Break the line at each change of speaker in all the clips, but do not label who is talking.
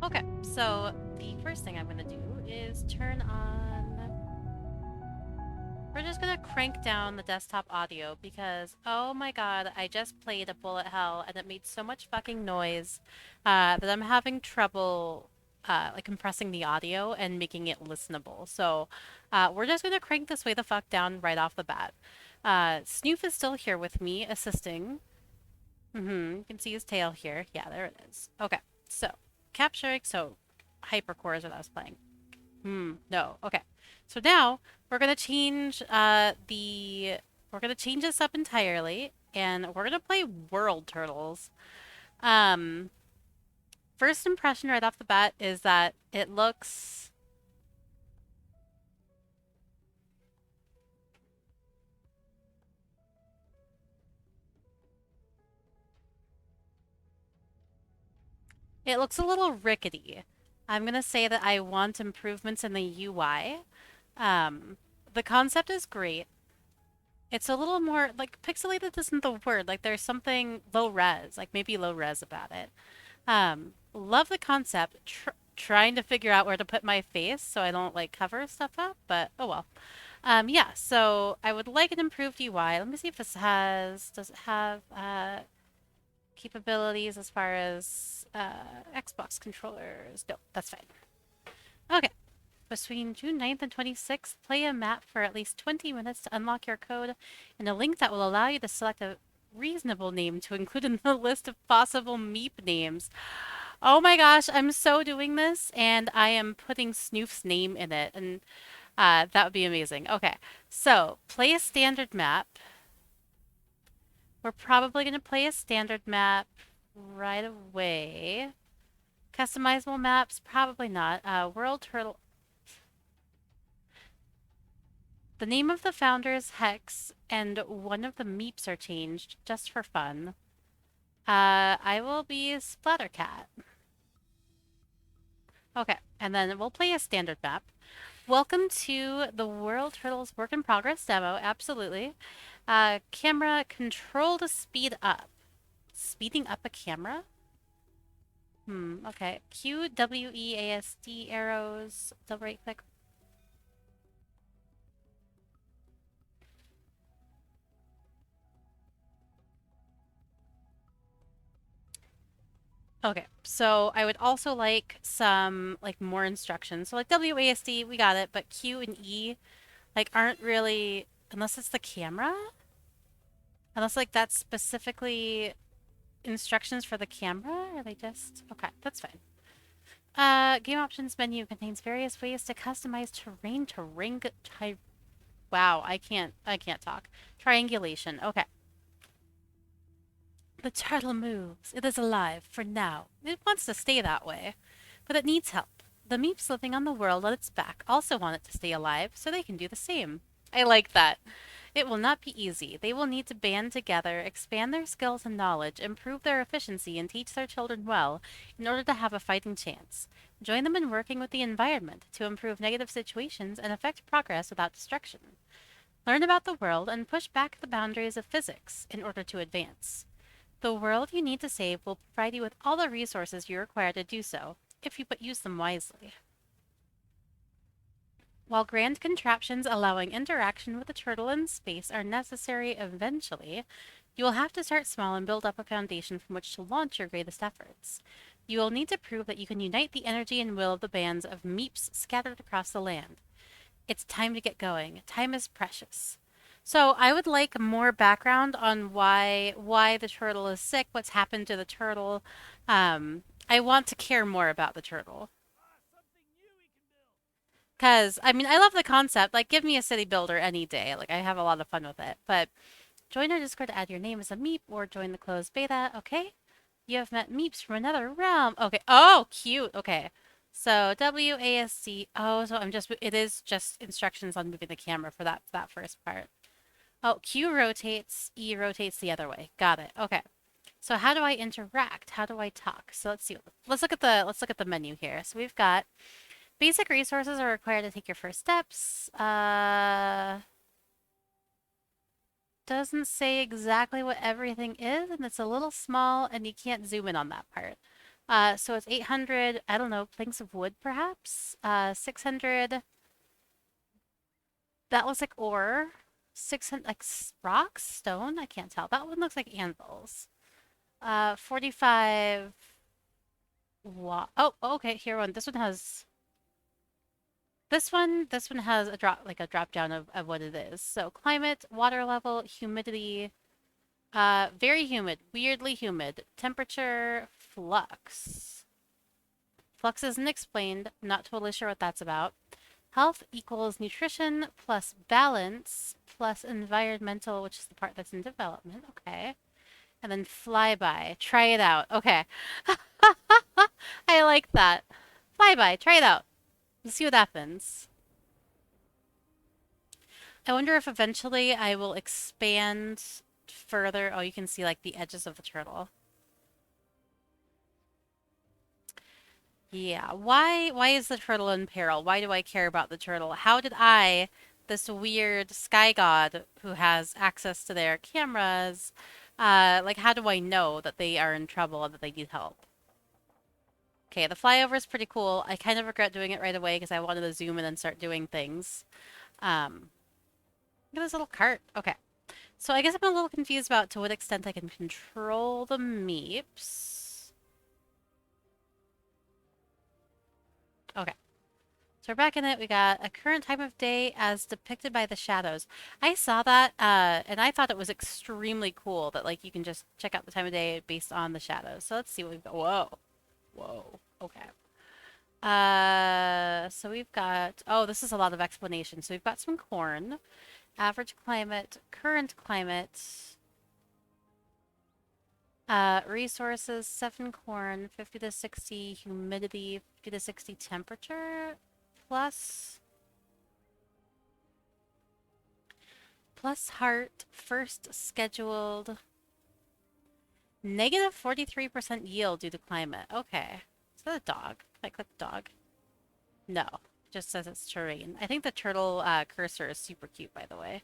Okay, so the first thing I'm gonna do is turn on. We're just gonna crank down the desktop audio because, oh my god, I just played a Bullet Hell and it made so much fucking noise that I'm having trouble like compressing the audio and making it listenable. So we're just gonna crank this way the fuck down right off the bat. Snoof is still here with me, assisting. You can see his tail here. Yeah, there it is. Okay, so capturing. So hypercore is what I was playing. No. Okay. So now we're gonna change we're gonna change this up entirely, and we're gonna play World Turtles. Um, First impression right off the bat is that it looks a little rickety. I'm gonna say that I want improvements in the UI. Um, the concept is great. It's a little more like pixelated isn't the word. Like there's something low res, like maybe low res about it. Love the concept. Trying to figure out where to put my face so I don't like cover stuff up, but oh well. Yeah, so I would like an improved UI. Let me see if does it have capabilities as far as Xbox controllers? No, that's fine. Okay. Between June 9th and 26th, play a map for at least 20 minutes to unlock your code and a link that will allow you to select a reasonable name to include in the list of possible Meep names. Oh my gosh, I'm so doing this, and I am putting Snoof's name in it, and that would be amazing. Okay, so play a standard map. We're probably going to play a standard map right away. Customizable maps, probably not. World Turtle. The name of the founder is Hex, and one of the meeps are changed just for fun. I will be Splattercat. Okay, and then we'll play a standard map. Welcome to the World Turtles Work in Progress demo. Absolutely. Camera control to speed up. Speeding up a camera? Okay. Q, W, E, A, S, D arrows. Double right click. Okay, so I would also like some like more instructions. So like WASD, we got it, but Q and E like aren't really unless it's the camera, unless like that's specifically instructions for the camera. Are they just okay? That's fine. Game options menu contains various ways to customize terrain to ring. Wow, I can't talk. Triangulation. Okay. The turtle moves. It is alive for now. It wants to stay that way, but it needs help. The meeps living on the world on its back also want it to stay alive, so they can do the same. I like that. It will not be easy. They will need to band together, expand their skills and knowledge, improve their efficiency, and teach their children well in order to have a fighting chance. Join them in working with the environment to improve negative situations and affect progress without destruction. Learn about the world and push back the boundaries of physics in order to advance. The world you need to save will provide you with all the resources you require to do so, if you but use them wisely. While grand contraptions allowing interaction with the turtle in space are necessary eventually, you will have to start small and build up a foundation from which to launch your greatest efforts. You will need to prove that you can unite the energy and will of the bands of meeps scattered across the land. It's time to get going. Time is precious. So I would like more background on why the turtle is sick, what's happened to the turtle. I want to care more about the turtle. Because, I mean, I love the concept. Like, give me a city builder any day. Like, I have a lot of fun with it. But join our Discord to add your name as a Meep or join the closed beta. Okay. You have met Meeps from another realm. Okay. Oh, cute. Okay. So WASD. Oh, so it is just instructions on moving the camera for that first part. Oh, Q rotates, E rotates the other way. Got it. Okay. So how do I interact? How do I talk? So let's see. Let's look at the menu here. So we've got basic resources are required to take your first steps. Doesn't say exactly what everything is, and it's a little small, and you can't zoom in on that part. So it's 800, I don't know, planks of wood perhaps? 600, that looks like ore. 600, like rocks? Stone? I can't tell. That one looks like anvils. 45, oh, okay, here one. This one has a drop down of what it is. So climate, water level, humidity, very humid, weirdly humid. Temperature, flux. Flux isn't explained, not totally sure what that's about. Health equals nutrition plus balance plus environmental, which is the part that's in development. Okay. And then flyby. Try it out. Okay. I like that. Flyby. Try it out. Let's see what happens. I wonder if eventually I will expand further. Oh, you can see like the edges of the turtle. Yeah. Why is the turtle in peril? Why do I care about the turtle? How did I, this weird sky god who has access to their cameras, like how do I know that they are in trouble and that they need help? Okay, the flyover is pretty cool. I kind of regret doing it right away because I wanted to zoom in and start doing things. Look at this little cart. Okay. So I guess I'm a little confused about to what extent I can control the meeps. Okay. So we're back in it. We got a current time of day as depicted by the shadows. I saw that, and I thought it was extremely cool that like you can just check out the time of day based on the shadows. So let's see what we've got. Whoa. Whoa. Okay. So we've got, oh, this is a lot of explanation. So we've got some corn, average climate, current climate, resources, 7 corn, 50 to 60 humidity, 50 to 60 temperature, plus heart, first scheduled, negative 43% yield due to climate. Okay. Is that a dog? Can I click dog? No. Just says it's terrain. I think the turtle cursor is super cute, by the way.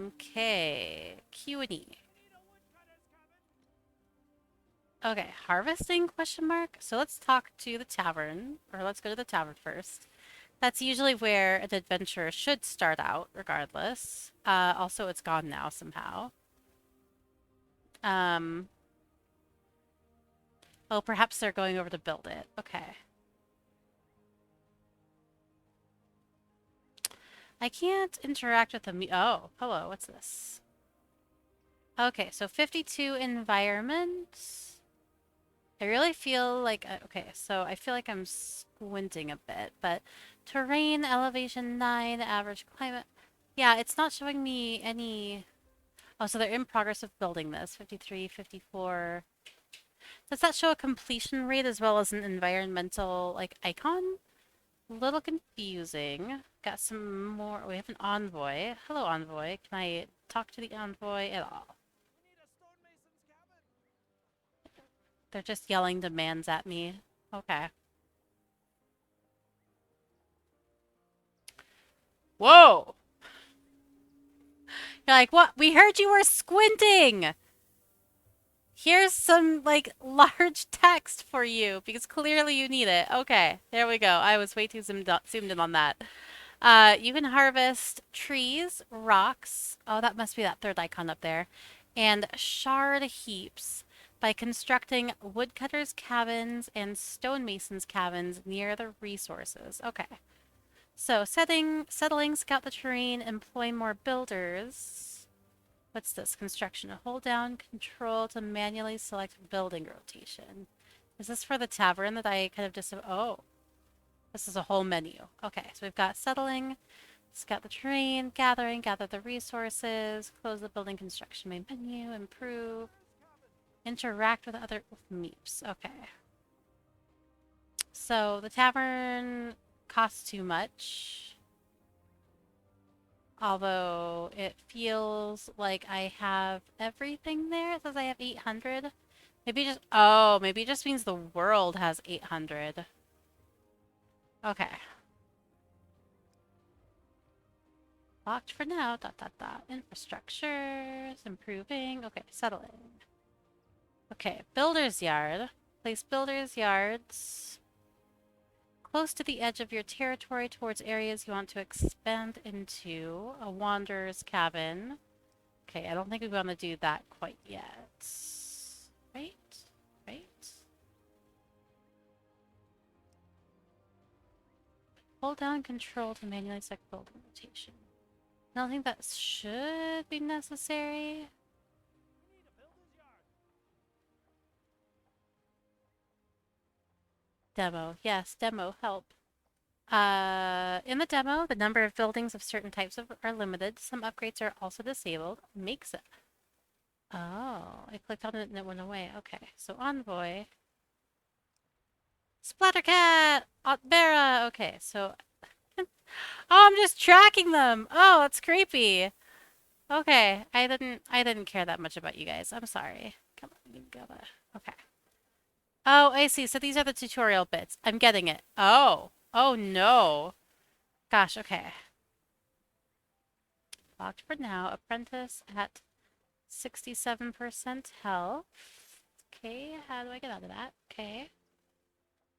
Okay. Q&E. Okay, harvesting question mark. So let's talk to the tavern, or let's go to the tavern first. That's usually where an adventure should start out, regardless. Also, it's gone now somehow. Um, oh, perhaps they're going over to build it. Okay. I can't interact with them. Oh, hello, what's this? Okay, so 52 environment. I really feel like, okay, so I feel like I'm squinting a bit, but terrain, elevation 9, average climate. Yeah, it's not showing me any. Oh, so they're in progress of building this. 53, 54. Does that show a completion rate as well as an environmental, like, icon? A little confusing. Got some more. We have an envoy. Hello, envoy. Can I talk to the envoy at all? They're just yelling demands at me. Okay. Whoa! You're like, what? We heard you were squinting! Here's some, like, large text for you, because clearly you need it. Okay, there we go. I was way too zoomed in on that. You can harvest trees, rocks. Oh, that must be that third icon up there. And shard heaps by constructing woodcutters' cabins and stonemasons' cabins near the resources. Okay. So settling, scout the terrain, employ more builders. What's this? Construction. Hold down control to manually select building rotation. Is this for the tavern that I kind of just... Oh, this is a whole menu. Okay, so we've got settling, scout the terrain, gathering, gather the resources, close the building construction main menu, improve, interact with other meeps. Okay. So the tavern costs too much. Although it feels like I have everything there. It says I have 800. Maybe just, oh, maybe it just means the world has 800. Okay. Locked for now. Infrastructure is improving. Okay, settling. Okay, builder's yard. Place builder's yards close to the edge of your territory towards areas you want to expand into. A wanderer's cabin. Okay, I don't think we want to do that quite yet. Right? Right? Hold down control to manually select building rotation. I don't think that should be necessary. Demo. Yes, demo. Help. In the demo, the number of buildings of certain types are limited. Some upgrades are also disabled. Makes it. Oh, I clicked on it and it went away. Okay, so Envoy. Splattercat! Otbera! Okay, so... oh, I'm just tracking them! Oh, it's creepy! Okay, I didn't care that much about you guys. I'm sorry. Come on, you gotta... Okay. Oh, I see. So these are the tutorial bits. I'm getting it. Oh. Oh, no. Gosh, okay. Locked for now. Apprentice at 67% health. Okay, how do I get out of that? Okay.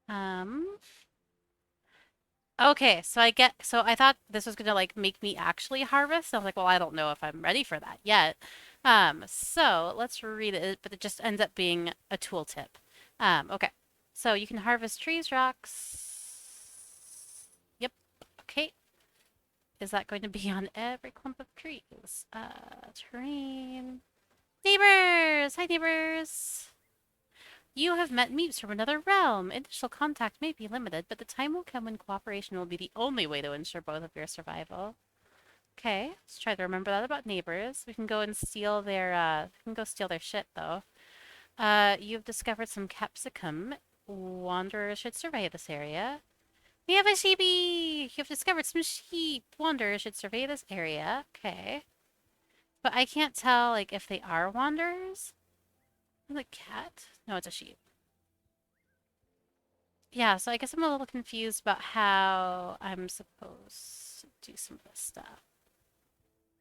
Um. Okay, so I thought this was gonna like make me actually harvest. I was like, well, I don't know if I'm ready for that yet. So let's read it, but it just ends up being a tooltip. Okay. So you can harvest trees, rocks. Yep. Okay. Is that going to be on every clump of trees? Terrain. Neighbors! Hi, neighbors! You have met Meeps from another realm. Initial contact may be limited, but the time will come when cooperation will be the only way to ensure both of your survival. Okay, let's try to remember that about neighbors. We can go and steal their, we can go steal their shit, though. You've discovered some capsicum. Wanderers should survey this area. We have a sheepy! You've discovered some sheep. Wanderers should survey this area. Okay. But I can't tell, like, if they are wanderers. Is it a cat? No, it's a sheep. Yeah, so I guess I'm a little confused about how I'm supposed to do some of this stuff.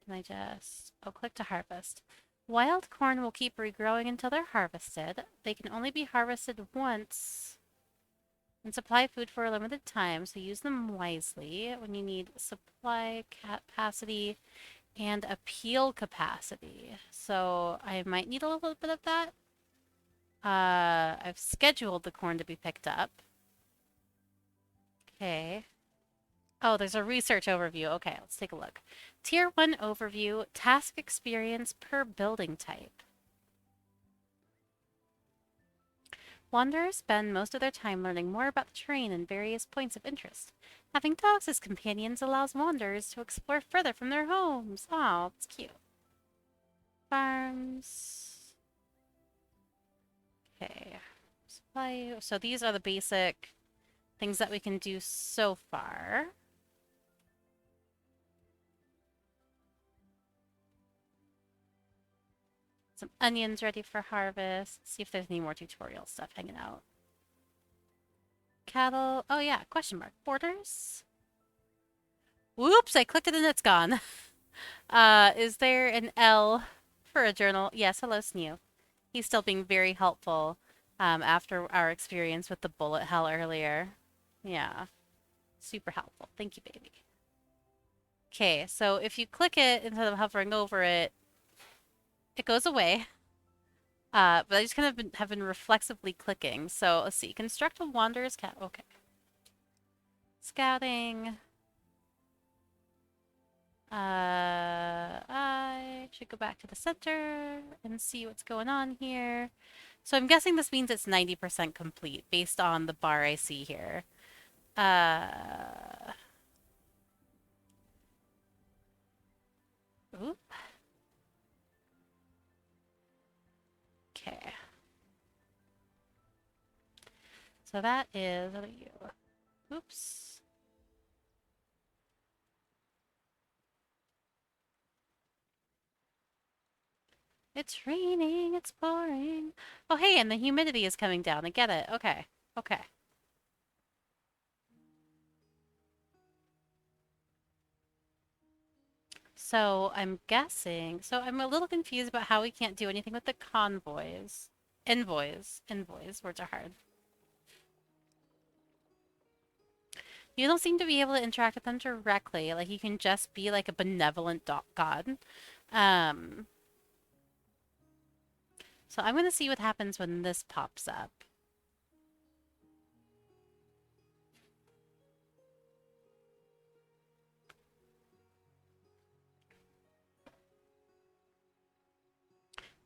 Can I just... oh, click to harvest. Wild corn will keep regrowing until they're harvested. They can only be harvested once and supply food for a limited time, so use them wisely when you need supply capacity and appeal capacity. So I might need a little bit of that. I've scheduled the corn to be picked up. Okay. Oh, there's a research overview. Okay, let's take a look. Tier 1 overview, task experience per building type. Wanderers spend most of their time learning more about the terrain and various points of interest. Having dogs as companions allows wanderers to explore further from their homes. Oh, it's cute. Farms. Okay. Supply. So these are the basic things that we can do so far. Some onions ready for harvest. See if there's any more tutorial stuff hanging out. Cattle. Oh yeah, question mark. Borders. Whoops, I clicked it and it's gone. Is there an L for a journal? Yes, hello, Snoo. He's still being very helpful after our experience with the bullet hell earlier. Yeah, super helpful. Thank you, baby. Okay, so if you click it instead of hovering over it, it goes away. But I just kind of have been reflexively clicking. So let's see. Construct a wanderer's cat. Okay. Scouting. I should go back to the center and see what's going on here. So I'm guessing this means it's 90% complete based on the bar I see here. Oop. Okay. So that is, what are you? Oops. It's raining, it's pouring. Oh, hey, and the humidity is coming down. I get it. Okay. Okay. So I'm guessing. So I'm a little confused about how we can't do anything with the convoys. Envoys. Envoys. Words are hard. You don't seem to be able to interact with them directly. Like, you can just be like a benevolent god. Um, so I'm gonna see what happens when this pops up.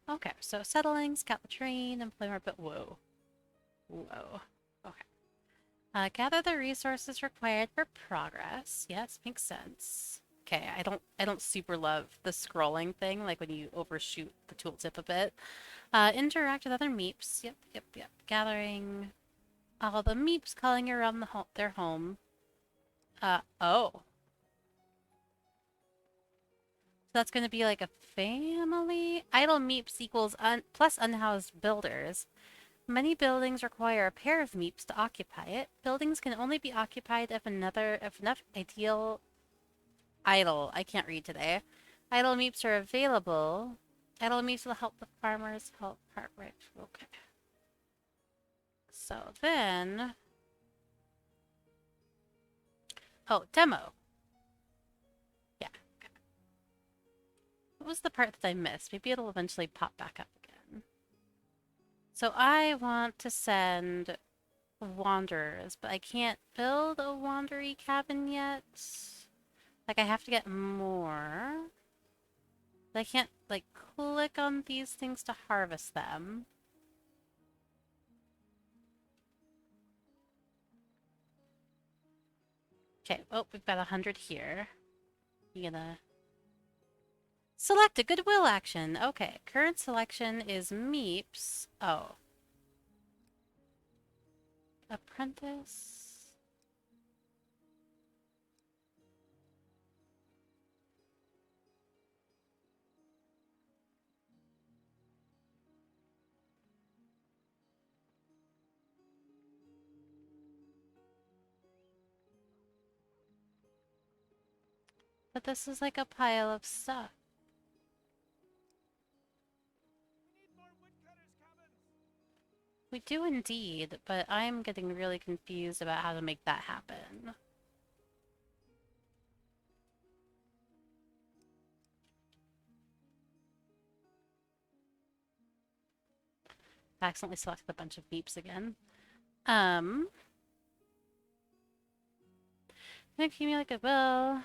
Okay, so settling, scout the terrain, employ more, but whoa. Whoa. Okay. Gather the resources required for progress. Yes, makes sense. Okay, I don't super love the scrolling thing, like when you overshoot the tooltip a bit. Interact with other meeps. Yep, yep, yep. Gathering all the meeps calling around their home. Oh. So that's going to be like a family? Idle meeps equals plus unhoused builders. Many buildings require a pair of meeps to occupy it. Buildings can only be occupied if enough ideal idle. I can't read today. Idle meeps are available. Idle meeps will help the farmers help part right. Okay. So then, oh, demo. Yeah. Okay. What was the part that I missed? Maybe it'll eventually pop back up again. So I want to send wanderers, but I can't build a wandery cabin yet. Like, I have to get more. But I can't, like, click on these things to harvest them. Okay, oh, we've got 100 here. You gonna... Select a goodwill action. Okay, current selection is Meeps. Oh. Apprentice. But this is like a pile of stuff. We do indeed, but I'm getting really confused about how to make that happen. I accidentally selected a bunch of beeps again. Accumulate goodwill.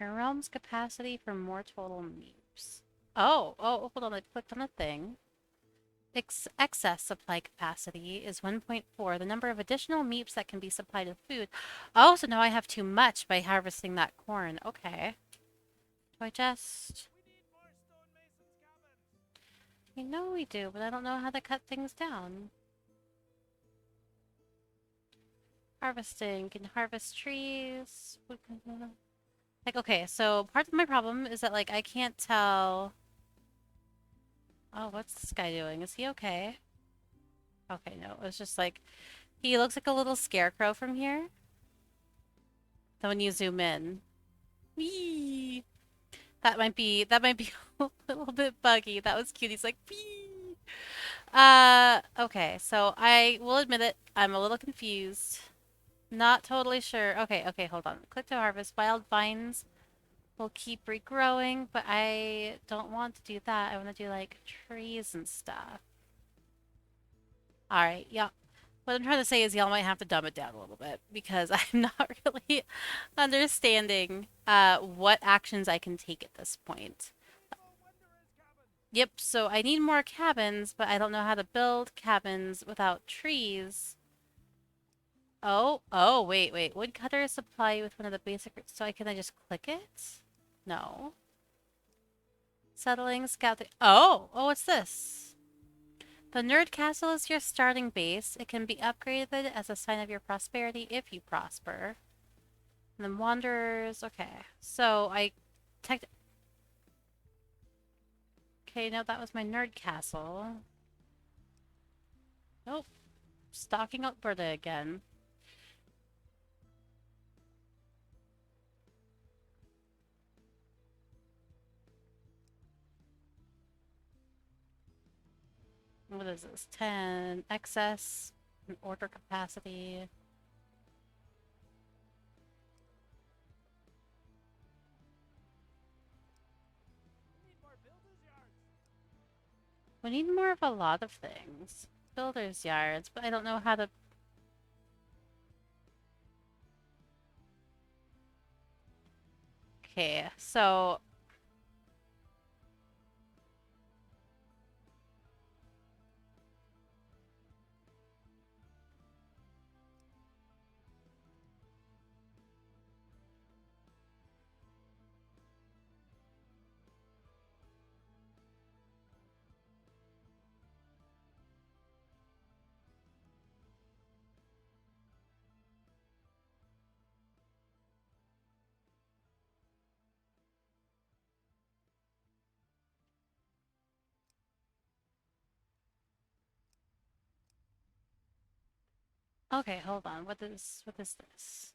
Your realm's capacity for more total meeps. Oh, hold on, I clicked on a thing. Excess supply capacity is 1.4. The number of additional meeps that can be supplied with food. Oh, so now I have too much by harvesting that corn. Okay. Do I just... You know we do, but I don't know how to cut things down. Harvesting. Can harvest trees. Like, okay, so part of my problem is that, like, I can't tell... Oh, what's this guy doing? Is he okay? Okay, no, it's just like... He looks like a little scarecrow from here. Then when you zoom in... Whee! That might be a little bit buggy. That was cute. He's like, whee! Okay, so I will admit it. I'm a little confused. Not totally sure. Okay, hold on. Click to harvest. Wild vines will keep regrowing, but I don't want to do that. I want to do like trees and stuff. All right, yeah. What I'm trying to say is y'all might have to dumb it down a little bit because I'm not really understanding what actions I can take at this point. Yep, so I need more cabins, but I don't know how to build cabins without trees. Oh, wait. Woodcutters supply you with one of the basic... So can I just click it? No. Settling, scout the... Oh, what's this? The Nerd Castle is your starting base. It can be upgraded as a sign of your prosperity if you prosper. And then Wanderers... Okay. So I... Okay, no, that was my nerd castle. Nope. Stalking Alberta again. What is this? 10 excess and order capacity. We need more of a lot of things. Builders yards, but I don't know how to. Okay, so okay, hold on. What is this?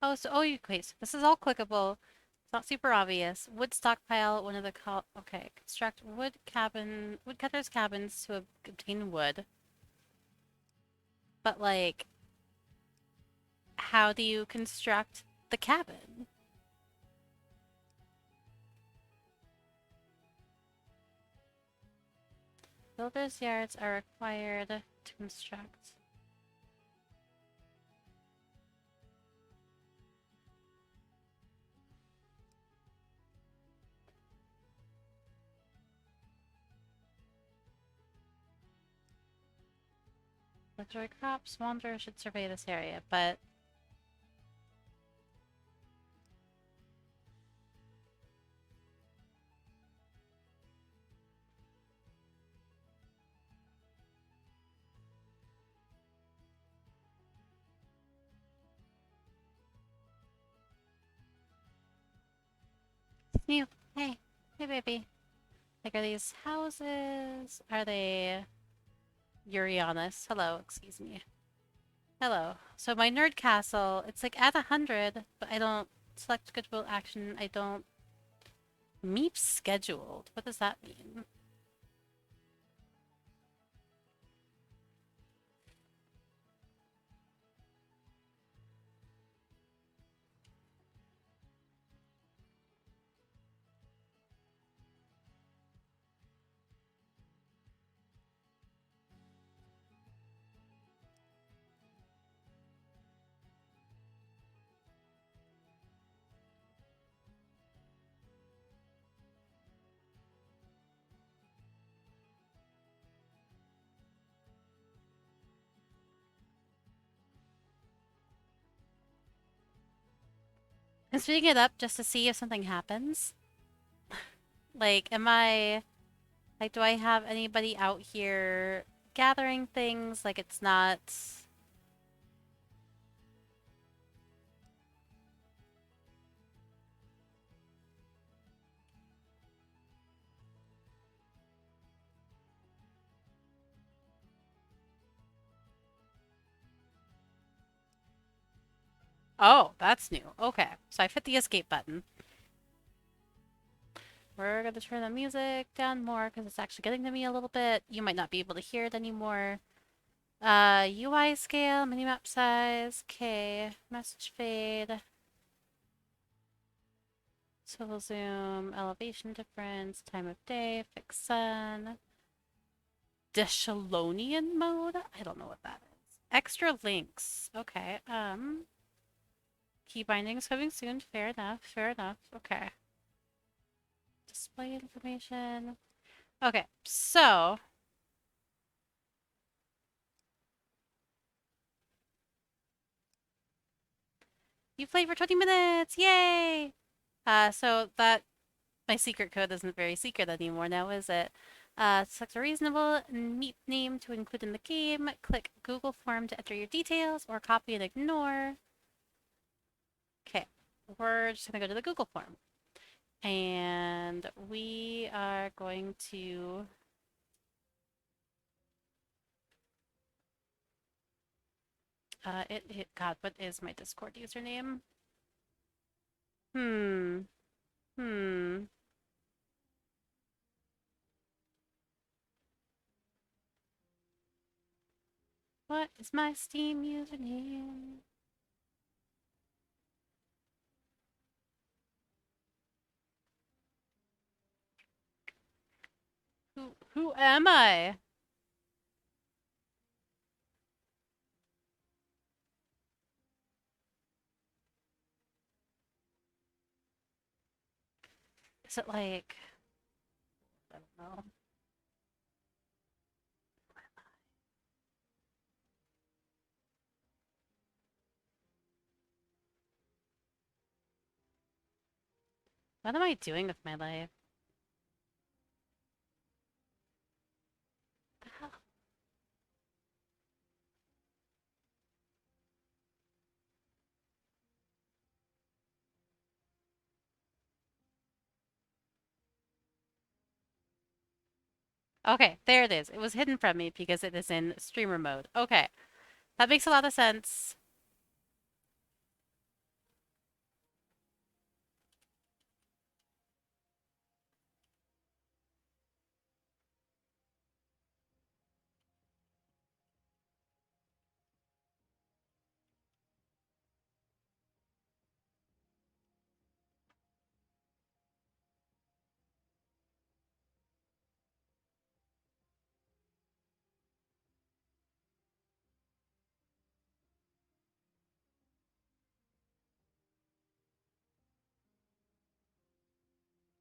Oh, so oh, you wait. So this is all clickable. It's not super obvious. Wood stockpile. One of the call. Okay, construct woodcutters cabins to obtain wood. But like, how do you construct the cabin? Builders yards are required to construct. Luxury crops. Wanderers should survey this area, but you. Hey, hey, baby. Like, are these houses? Are they Urianus? Hello, excuse me. Hello. So my nerd castle, it's like at 100, but I don't select goodwill action. I don't meep scheduled. What does that mean? I'm speeding it up just to see if something happens. Like, do I have anybody out here gathering things? Like, it's not. Oh, that's new. Okay, so I've hit the escape button. We're gonna turn the music down more because it's actually getting to me a little bit. You might not be able to hear it anymore. UI scale, minimap size, okay, message fade, swivel zoom, elevation difference, time of day, fixed sun, Dechelonian mode? I don't know what that is. Extra links. Okay, key bindings coming soon. Fair enough, fair enough. Okay. Display information. Okay, so you played for 20 minutes! Yay! So that my secret code isn't very secret anymore now, is it? Select a reasonable neat name to include in the game. Click Google Form to enter your details, or copy and ignore. Okay, we're just gonna go to the Google Form. And we are going to... God, what is my Discord username? Hmm. Hmm. What is my Steam username? Who am I? Is it like... I don't know. What am I doing with my life? The hell? Okay, there it is. It was hidden from me because it is in streamer mode. Okay, that makes a lot of sense.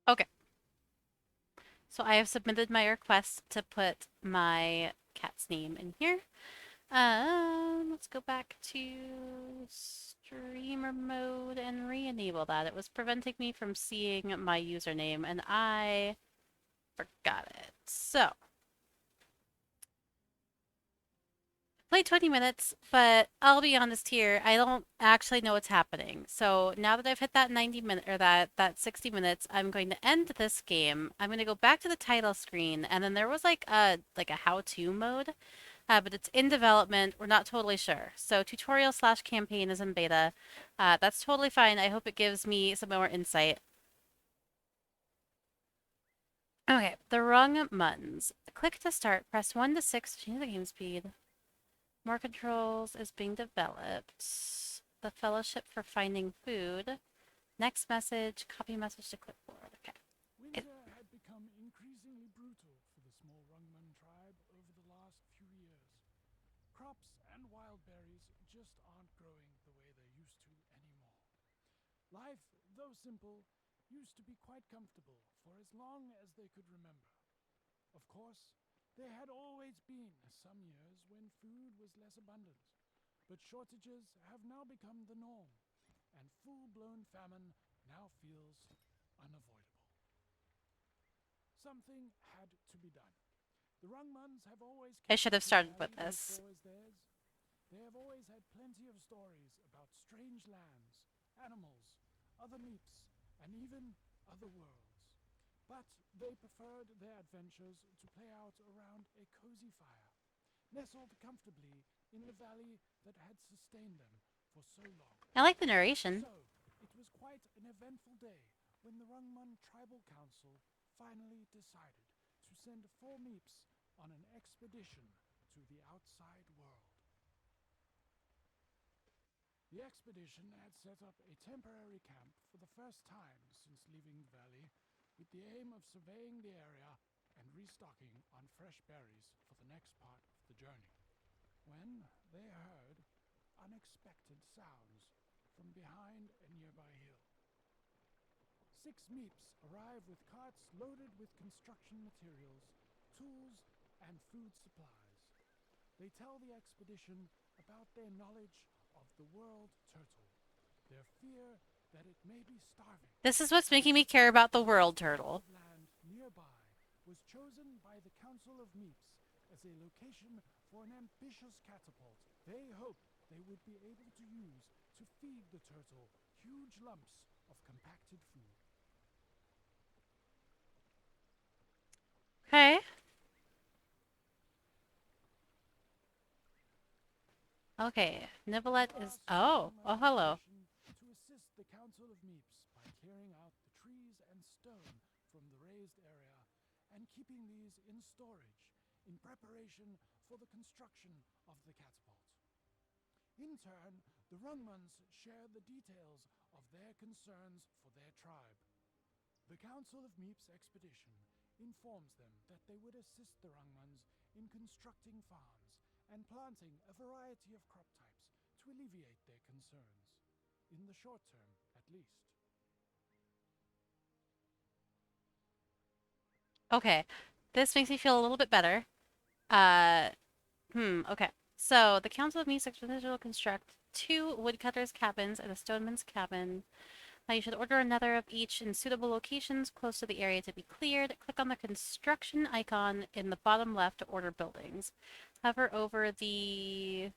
Okay, so I have submitted my request to put my cat's name in here. Let's go back to streamer mode and re-enable that. It was preventing me from seeing my username and I forgot it. So, played 20 minutes, but I'll be honest here, I don't actually know what's happening. So now that I've hit that 90 minute or that 60 minutes, I'm going to end this game. I'm going to go back to the title screen and then there was like a how-to mode. But it's in development. We're not totally sure. So tutorial slash campaign is in beta. That's totally fine. I hope it gives me some more insight. Okay, the Rung Muns. Click to start. Press 1 to 6 to change the game speed. More controls is being developed. The Fellowship for Finding Food. Next message. Copy message to clipboard. Okay.
Winter had become increasingly brutal for the small Rungman tribe over the last few years. Crops and wild berries just aren't growing the way they used to anymore. Life, though simple, used to be quite comfortable for as long as they could remember. Of course, there had always been some years when food was less abundant, but shortages have now become the norm, and full-blown famine now feels unavoidable. Something had to be done. The Rungmans have always
I
kept
should have
this
started with
valley
this.
before as theirs. They have always had plenty of stories about strange lands, animals, other meeps, and even other worlds. But they preferred their adventures to play out around a cozy fire, nestled comfortably in the valley that had sustained them for so long.
I like the narration.
So, it was quite an eventful day when the Rungman Tribal Council finally decided to send 4 Meeps on an expedition to the outside world. The expedition had set up a temporary camp for the first time since leaving the valley, with the aim of surveying the area and restocking on fresh berries for the next part of the journey. When they heard unexpected sounds from behind a nearby hill. 6 Meeps arrive with carts loaded with construction materials, tools, and food supplies. They tell the expedition about their knowledge of the world turtle, their fear that it may be starving.
This is what's making me care about the world turtle.
Land nearby was chosen by the Council of Meeps as a location for an ambitious catapult they hoped they would be able to use to feed the turtle huge lumps of compacted food.
Okay, Niblette is.
Asked to
Oh,
join my
oh, hello.
expedition to assist the Council of Meeps by clearing out the trees and stone from the raised area and keeping these in storage in preparation for the construction of the catapult. In turn, the Rungmans share the details of their concerns for their tribe. The Council of Meeps expedition informs them that they would assist the Rungmans in constructing farms and planting a variety of crop types to alleviate their concerns, in the short term at least.
Okay, this makes me feel a little bit better. Uh, okay. So, the Council of Music will construct 2 woodcutters' cabins and a stoneman's cabin. Now, you should order another of each in suitable locations close to the area to be cleared. Click on the construction icon in the bottom left to order buildings. Hover over the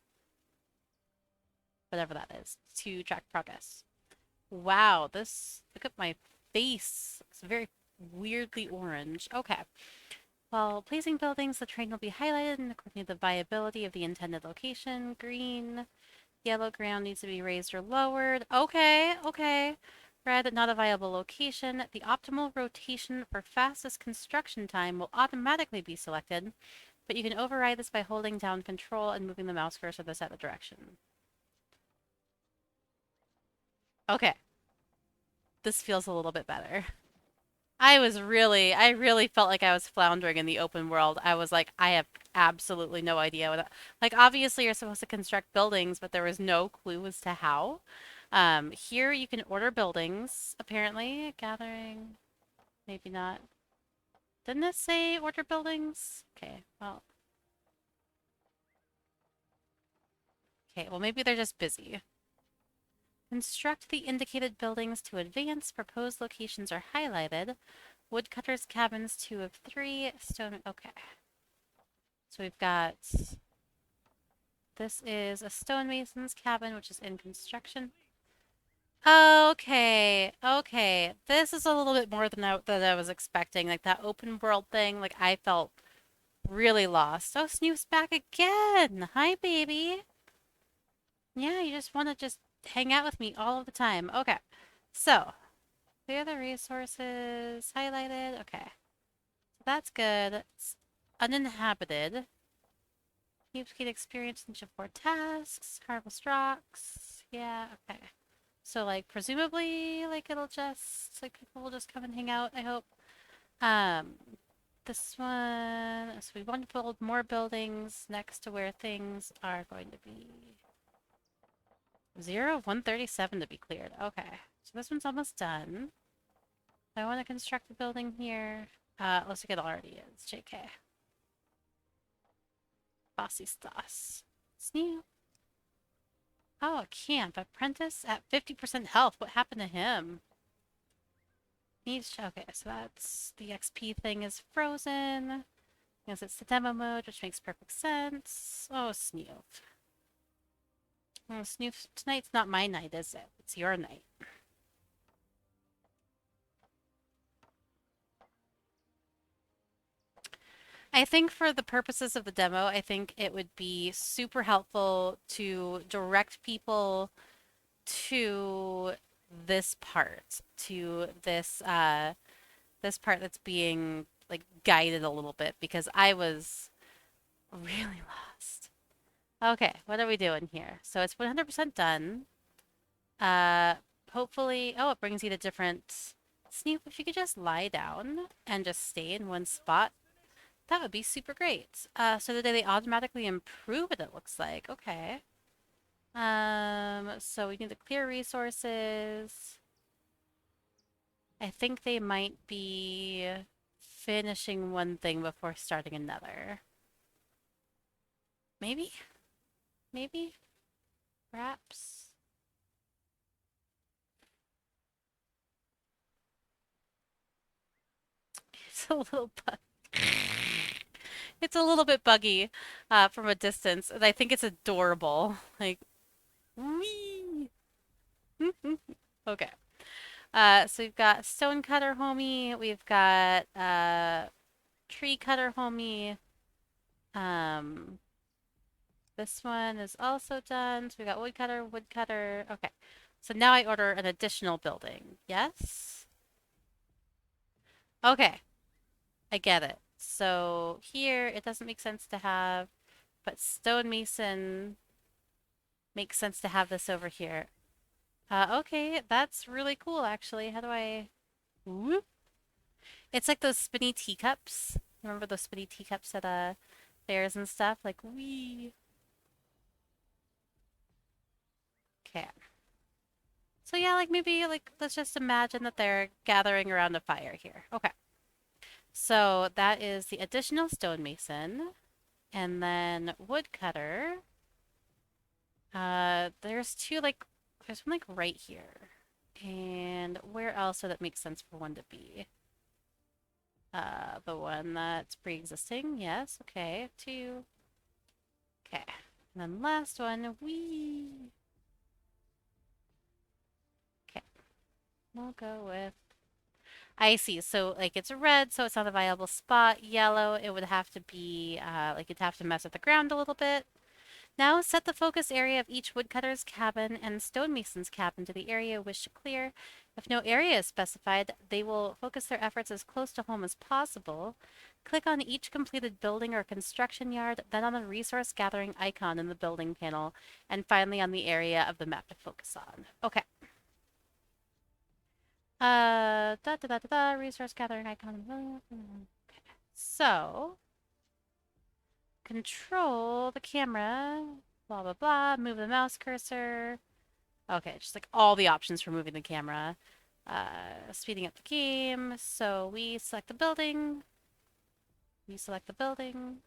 whatever that is to track progress. Wow, this look at my face. It's very weirdly orange. Okay. While placing buildings, the terrain will be highlighted and according to the viability of the intended location. Green, yellow ground needs to be raised or lowered. Okay, okay. Red, not a viable location. The optimal rotation for fastest construction time will automatically be selected, but you can override this by holding down Control and moving the mouse cursor to set the direction. Okay, this feels a little bit better. I really felt like I was floundering in the open world. I was like, I have absolutely no idea what, like, obviously you're supposed to construct buildings, but there was no clue as to how. Here you can order buildings, apparently. Gathering, maybe not. Didn't it say order buildings? Okay, well, maybe they're just busy. Construct the indicated buildings to advance. Proposed locations are highlighted. Woodcutters' cabins, 2 of 3. Stone. Okay. So we've got. This is a stonemason's cabin, which is in construction. Okay, okay. This is a little bit more than I was expecting. Like that open world thing, like I felt really lost. Oh, Snoop's back again. Hi, baby. Yeah, you just want to just hang out with me all of the time. Okay. So, clear the resources highlighted. Okay. So that's good. It's uninhabited. Keep experience in 4 tasks. Harvest rocks. Yeah, okay. So, like, presumably, like, it'll just, like, people will just come and hang out, I hope. Um, this one, so we want to build more buildings next to where things are going to be. 0 of 137 to be cleared. Okay, so this one's almost done. I want to construct a building here. Looks like it already is. JK. Bossy Stas. Sneak. Oh, a camp. Apprentice at 50% health. What happened to him? Okay, so that's the XP thing is frozen. Because it's the demo mode, which makes perfect sense. Oh, Snoof. Oh, Snoof, tonight's not my night, is it? It's your night. I think for the purposes of the demo, I think it would be super helpful to direct people to this part, to this part that's being like guided a little bit because I was really lost. Okay, what are we doing here? So it's 100% done. Uh, hopefully, oh, it brings you to different. Snoop, if you could just lie down and just stay in one spot, that would be super great. So that they automatically improve it, it looks like. Okay. So we need to clear resources. I think they might be finishing one thing before starting another. Maybe? Maybe? Perhaps? It's a little bug. It's a little bit buggy from a distance, and I think it's adorable. Like, wee. Okay. So we've got stone cutter homie. We've got tree cutter homie. Um, This one is also done. So we got woodcutter, woodcutter. Okay. So now I order an additional building. Yes? Okay. I get it. So here it doesn't make sense to have, but stonemason makes sense to have this over here. Okay, that's really cool actually. How do I whoop? It's like those spinny teacups. Remember those spinny teacups at fairs and stuff? Like wee. Okay. So yeah, like maybe like let's just imagine that they're gathering around a fire here. Okay. So that is the additional stonemason and then woodcutter. There's two like there's one like right here. And where else would it make sense for one to be? The one that's pre-existing. Yes. Okay. Two. Okay. And then last one. Wee. Okay. We'll go with. I see. So like it's red, so it's not a viable spot. Yellow, it would have to be like you'd have to mess with the ground a little bit. Now set the focus area of each woodcutter's cabin and stonemason's cabin to the area you wish to clear. If no area is specified, they will focus their efforts as close to home as possible. Click on each completed building or construction yard, then on the resource gathering icon in the building panel, and finally on the area of the map to focus on. Okay. Resource gathering icon. Okay. So, control the camera, blah, blah, blah, move the mouse cursor. Okay, just like all the options for moving the camera. Speeding up the game. So we select the building. We select the building.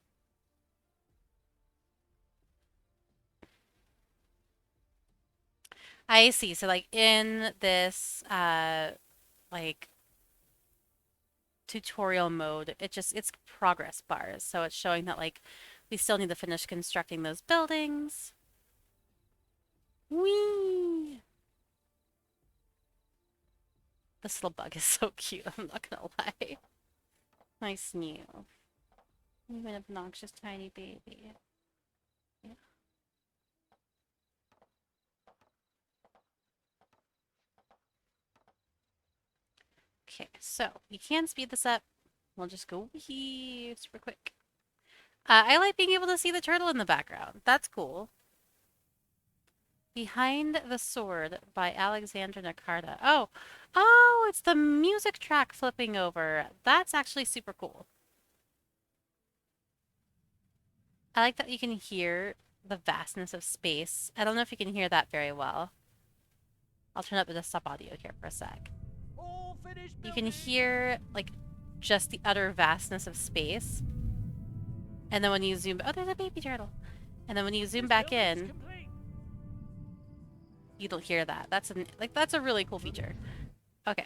I see. So like in this like tutorial mode, it's progress bars. So it's showing that like we still need to finish constructing those buildings. Whee! This little bug is so cute, I'm not gonna lie. Nice new. Even obnoxious tiny baby. Yeah. Okay, so we can speed this up. We'll just go wee super quick. I like being able to see the turtle in the background. That's cool. Behind the Sword by Alexandra Nakarta. Oh, it's the music track flipping over. That's actually super cool. I like that you can hear the vastness of space. I don't know if you can hear that very well. I'll turn up the desktop audio here for a sec. You can hear, like, just the utter vastness of space. And then when you zoom... Oh, there's a baby turtle. And then when you zoom back in, you don't hear that. That's a really cool feature. Okay.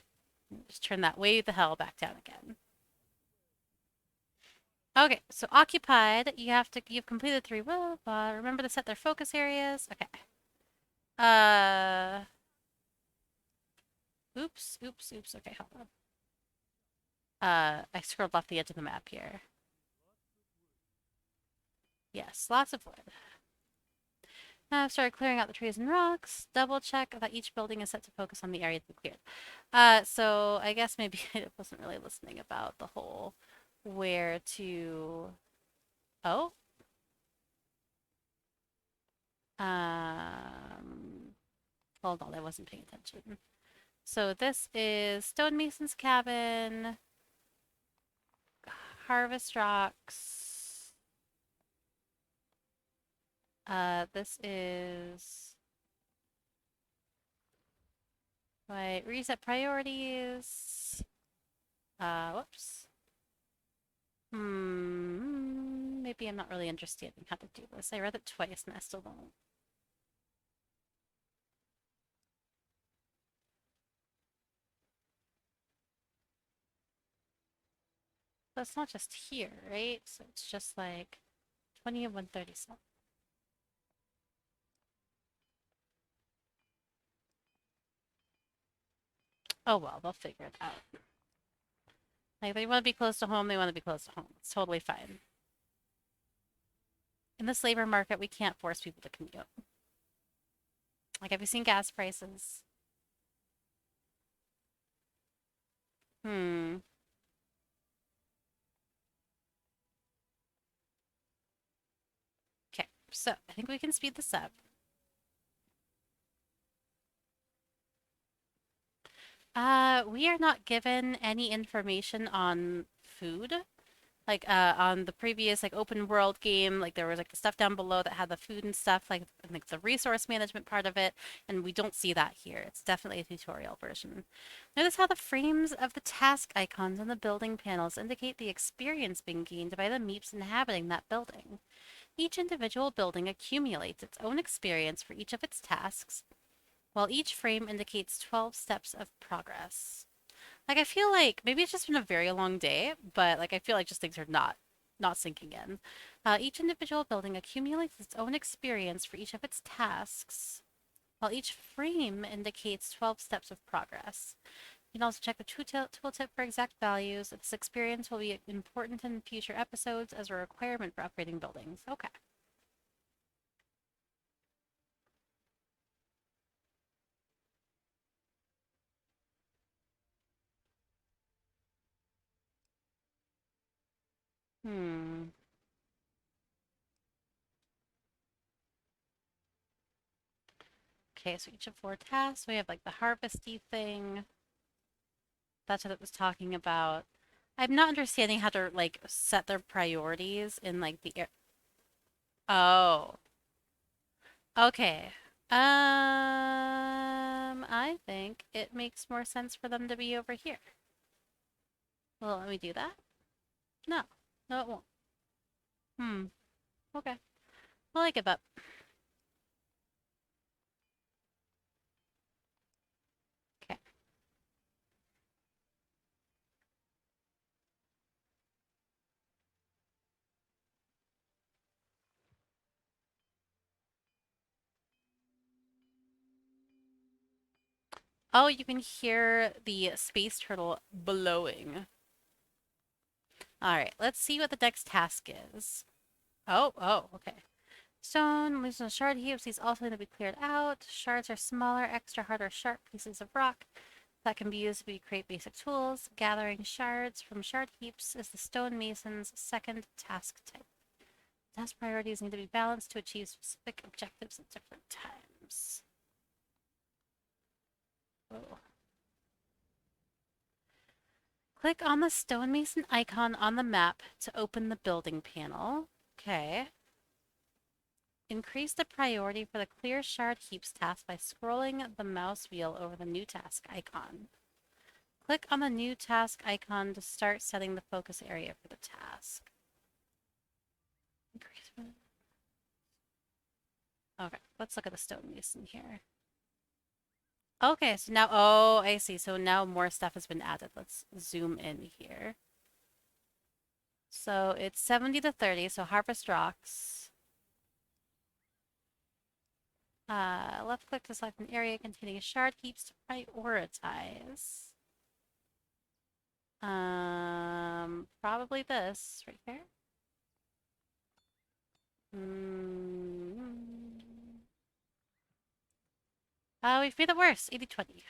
Just turn that way the hell back down again. Okay, so occupied, you've completed 3 remember to set their focus areas. Okay. Uh oops. Okay, hold on. I scrolled off the edge of the map here. Yes, lots of wood. Now I've started clearing out the trees and rocks. Double check that each building is set to focus on the area to be cleared. So I guess maybe I wasn't really listening about the whole where to... Oh? Hold on, I wasn't paying attention. So this is Stonemason's cabin, Harvest Rocks. This is right, reset priorities. Whoops. Maybe I'm not really understanding how to do this. I read it twice and I still don't. So it's not just here, right? So it's just like 20 of 137. Oh well, they'll figure it out. Like they want to be close to home, they want to be close to home. It's totally fine. In this labor market, we can't force people to commute. Like, have you seen gas prices? Hmm. Okay, so I think we can speed this up. We are not given any information on food. Like on the previous like open world game, like there was like the stuff down below that had the food and stuff, like the resource management part of it, and we don't see that here. It's definitely a tutorial version. Notice how the frames of the task icons on the building panels indicate the experience being gained by the Meeps inhabiting that building. Each individual building accumulates its own experience for each of its tasks, while each frame indicates 12 steps of progress. Like I feel like maybe it's just been a very long day, but like I feel like just things are not sinking in. Each individual building accumulates its own experience for each of its tasks, while each frame indicates 12 steps of progress. You can also check the tooltip for exact values. This experience will be important in future episodes as a requirement for upgrading buildings. Okay. Hmm. Okay, so each of 4 tasks. We have like the harvesty thing. That's what it was talking about. I'm not understanding how to like set their priorities in like the air. Oh, okay. I think it makes more sense for them to be over here. Well, let me do that. No, no, it won't. Hmm. Okay. Well, I give up. Okay. Oh, you can hear the space turtle blowing. All right, let's see what the next task is. Oh, okay. Stone, losing shard heaps. These also need to be cleared out. Shards are smaller, extra hard or sharp pieces of rock that can be used to create basic tools. Gathering shards from shard heaps is the stonemason's second task type. Task priorities need to be balanced to achieve specific objectives at different times. Oh. Click on the stonemason icon on the map to open the building panel. Okay. Increase the priority for the clear shard heaps task by scrolling the mouse wheel over the new task icon. Click on the new task icon to start setting the focus area for the task. Okay, let's look at the stonemason here. Okay, so now, oh, I see. So now more stuff has been added. Let's zoom in here. So it's 70 to 30, so harvest rocks. Left click to select an area containing shard heaps to prioritize. Probably this right here. We've made it worse. 80-20.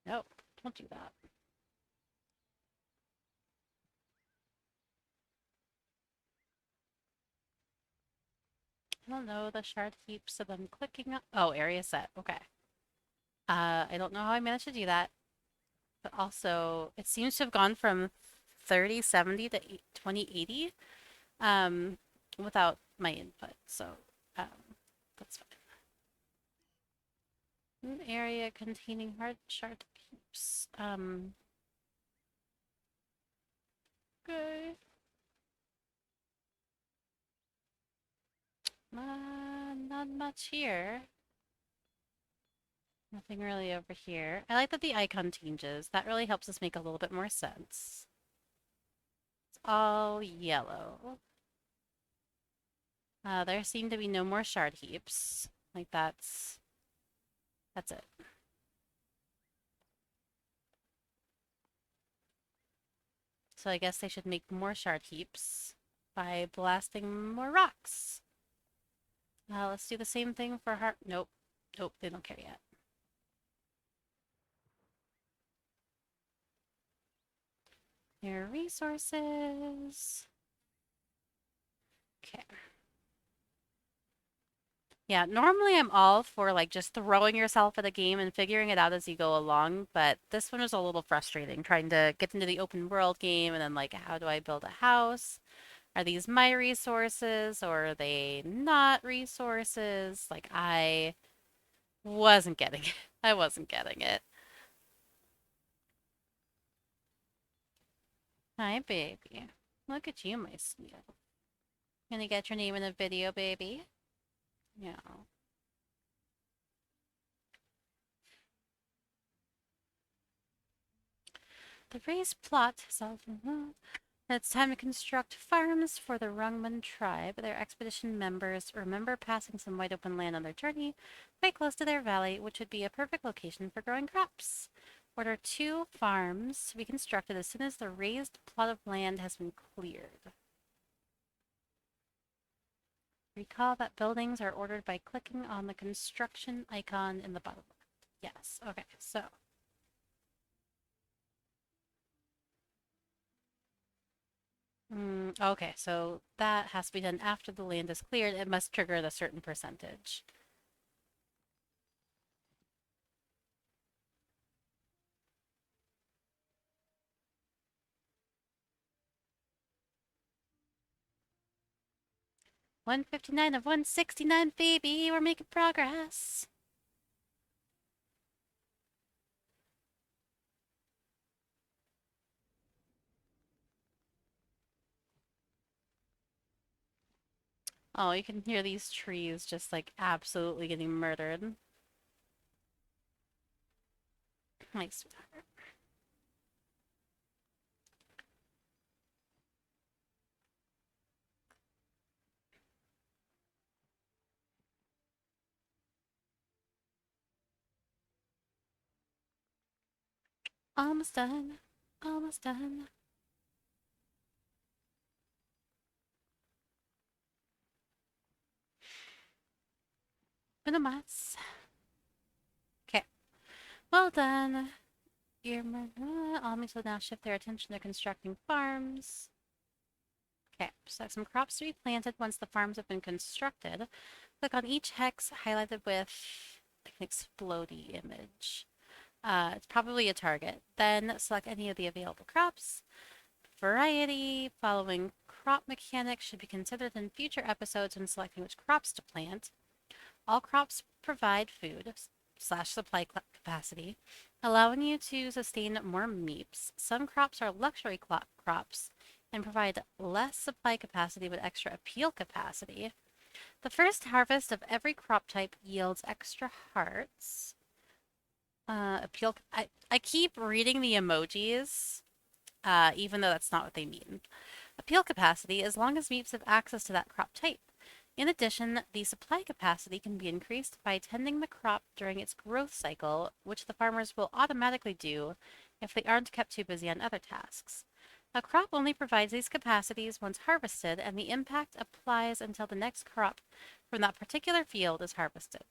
No, don't do that. I don't know the shard heaps, so I'm clicking up. Oh, area set. Okay. I don't know how I managed to do that, but also it seems to have gone from 3070 to 2080 without my input. So that's fine. An area containing hard shard heaps. Okay. Not much here. Nothing really over here. I like that the icon changes. That really helps us make a little bit more sense. It's all yellow. There seem to be no more shard heaps. Like that's it. So I guess they should make more shard heaps by blasting more rocks. Let's do the same thing for heart. Nope. Nope, they don't care yet. Their resources. Okay. Yeah, normally I'm all for like just throwing yourself at a game and figuring it out as you go along, but this one was a little frustrating trying to get into the open world game and then like how do I build a house? Are these my resources or are they not resources? Like I wasn't getting it. I wasn't getting it. Hi, baby. Look at you, my sweet. Gonna get your name in a video, baby? Yeah. The raised plot is all. It's time to construct farms for the Rungman tribe. Their expedition members remember passing some wide open land on their journey, quite close to their valley, which would be a perfect location for growing crops. Order 2 farms to be constructed as soon as the raised plot of land has been cleared. Recall that buildings are ordered by clicking on the construction icon in the bottom left. Yes, okay, so. Okay, so that has to be done after the land is cleared. It must trigger at a certain percentage. $159 of $169, baby. We're making progress. Oh, you can hear these trees just like absolutely getting murdered. My sweetheart. Almost done. Almost done. Been a mess. Okay. Well done. Your armies will now shift their attention to constructing farms. Okay, so some crops to be planted once the farms have been constructed. Click on each hex highlighted with like an explodey image. It's probably a target. Then select any of the available crops. Variety following crop mechanics should be considered in future episodes when selecting which crops to plant. All crops provide food slash supply capacity, allowing you to sustain more meeps. Some crops are luxury crops and provide less supply capacity but extra appeal capacity. The first harvest of every crop type yields extra hearts. Appeal. I keep reading the emojis, even though that's not what they mean. Appeal capacity as long as meeps have access to that crop type. In addition, the supply capacity can be increased by tending the crop during its growth cycle, which the farmers will automatically do if they aren't kept too busy on other tasks. A crop only provides these capacities once harvested, and the impact applies until the next crop from that particular field is harvested.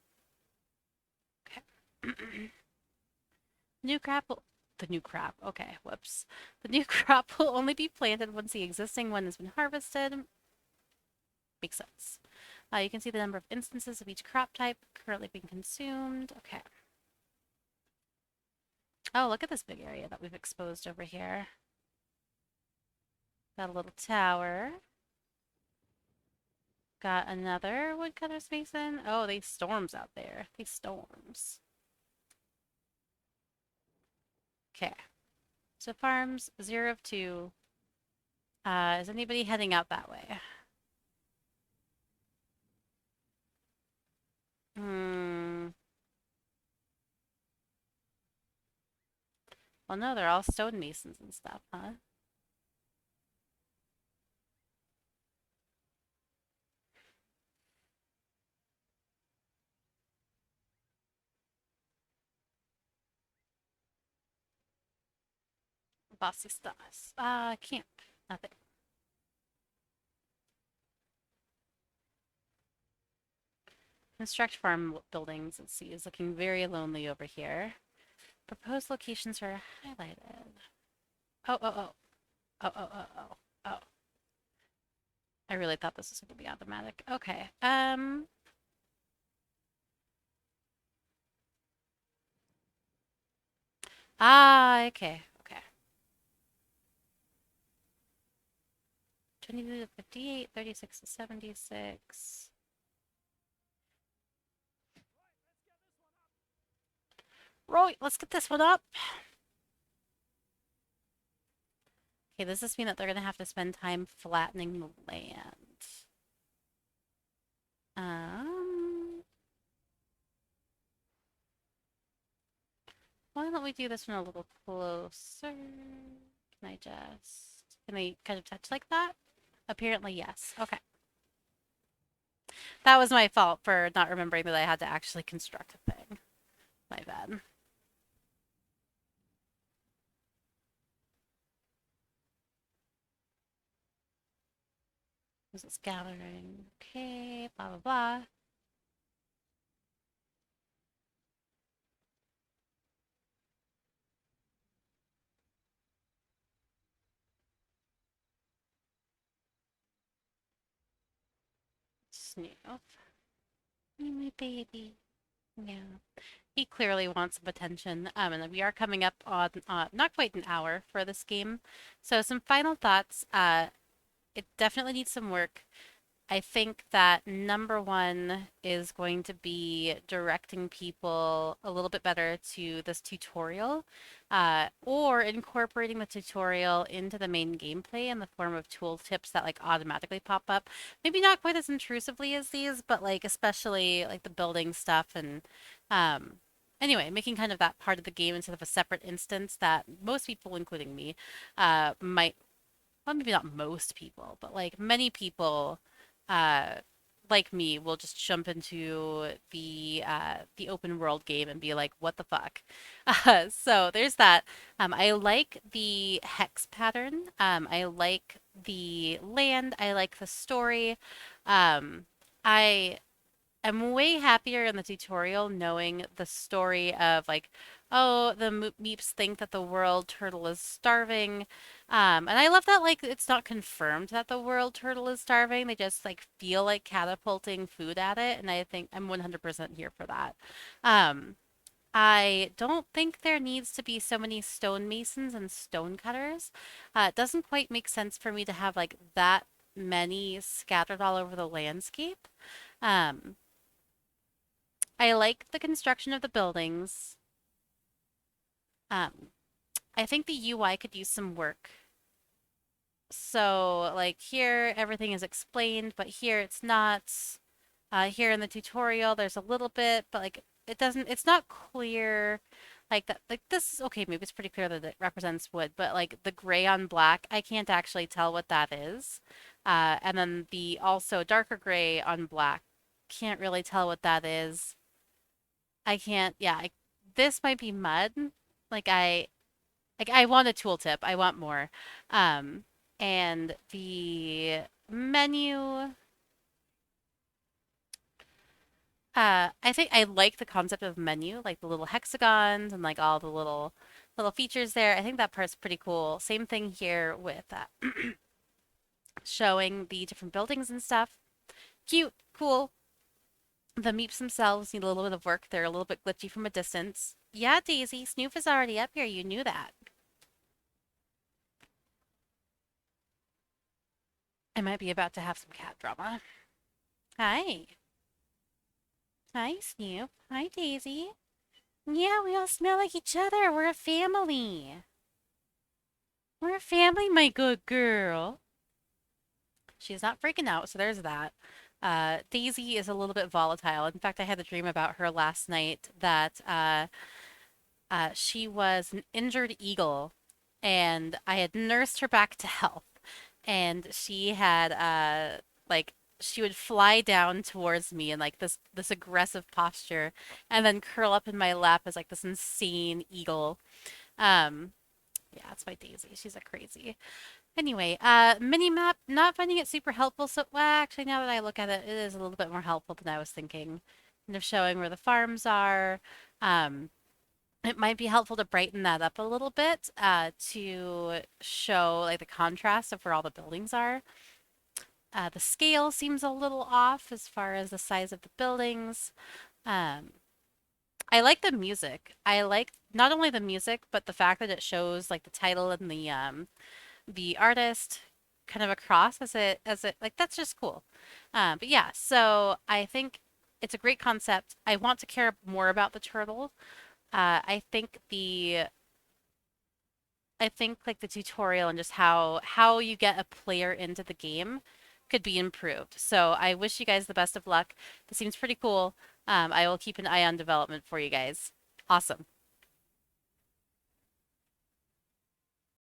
Okay. New crop will, the new crop, okay, whoops. The new crop will only be planted once the existing one has been harvested. Makes sense. You can see the number of instances of each crop type currently being consumed. Okay. Oh, look at this big area that we've exposed over here. Got a little tower. Got another woodcutter's mason. Oh, they storms out there. They storms. Okay. So farms, 0 of 2. Is anybody heading out that way? Hmm. Well, no, they're all stonemasons and stuff, huh? Bossy stars. Camp. Nothing. Construct farm buildings. Let's see. Is looking very lonely over here. Proposed locations are highlighted. Oh, oh, oh. Oh, oh, oh, oh. Oh. I really thought this was going to be automatic. Okay. Okay. Okay. 22 to 58, 36 to 76. Right, let's get this one up. Okay, does this mean that they're going to have to spend time flattening the land? Um, why don't we do this one a little closer? Can I kind of touch like that? Apparently, yes. Okay. That was my fault for not remembering that I had to actually construct a thing. My bad. This is gathering. Okay, blah, blah, blah. Snoop. You my baby. Yeah. He clearly wants some attention. And we are coming up on not quite an hour for this game. So some final thoughts. It definitely needs some work. I think that number one is going to be directing people a little bit better to this tutorial, or incorporating the tutorial into the main gameplay in the form of tooltips that like automatically pop up. Maybe not quite as intrusively as these, but like especially like the building stuff and anyway, making kind of that part of the game instead of a separate instance that most people, including me, might, well, maybe not most people, but like many people, uh, like me, will just jump into the open world game and be like, "What the fuck?" So there's that. I like the hex pattern. I like the land. I like the story. I I'm way happier in the tutorial knowing the story of like, oh, the Meeps think that the world turtle is starving. And I love that like it's not confirmed that the world turtle is starving. They just like feel like catapulting food at it, and I think I'm 100% here for that. Um, I don't think there needs to be so many stonemasons and stonecutters. It doesn't quite make sense for me to have like that many scattered all over the landscape. Um, I like the construction of the buildings. Um, I think the UI could use some work. So, like here, everything is explained, but here it's not. Here in the tutorial, there's a little bit, but like it doesn't. It's not clear, like that. Like this is okay. Maybe it's pretty clear that it represents wood, but like the gray on black, I can't actually tell what that is. And then the also darker gray on black, can't really tell what that is. I can't, yeah, this might be mud. Like I want a tooltip. I want more. Um, and the menu, I think I like the concept of menu, like the little hexagons and like all the little features there. I think that part's pretty cool. Same thing here with showing the different buildings and stuff. Cute, cool. The meeps themselves need a little bit of work. They're a little bit glitchy from a distance. Yeah, Daisy, Snoof is already up here. You knew that. I might be about to have some cat drama. Hi. Hi, Snoop. Hi, Daisy. Yeah, we all smell like each other. We're a family. We're a family, my good girl. She's not freaking out, so there's that. Daisy is a little bit volatile. In fact, I had a dream about her last night that she was an injured eagle, and I had nursed her back to health. And she had like she would fly down towards me in like this aggressive posture, and then curl up in my lap as like this insane eagle. Um, Yeah, it's my Daisy. She's a crazy. Anyway, mini map, not finding it super helpful. So, well, actually, now that I look at it, it is a little bit more helpful than I was thinking. Kind of showing where the farms are. Um, it might be helpful to brighten that up a little bit, to show like the contrast of where all the buildings are. The scale seems a little off as far as the size of the buildings. Um, I like the music. I like not only the music, but the fact that it shows like the title and the artist kind of across as it like that's just cool. But yeah, so I think it's a great concept. I want to care more about the turtle. I think like the tutorial and just how you get a player into the game could be improved. So I wish you guys the best of luck. This seems pretty cool. I will keep an eye on development for you guys. Awesome.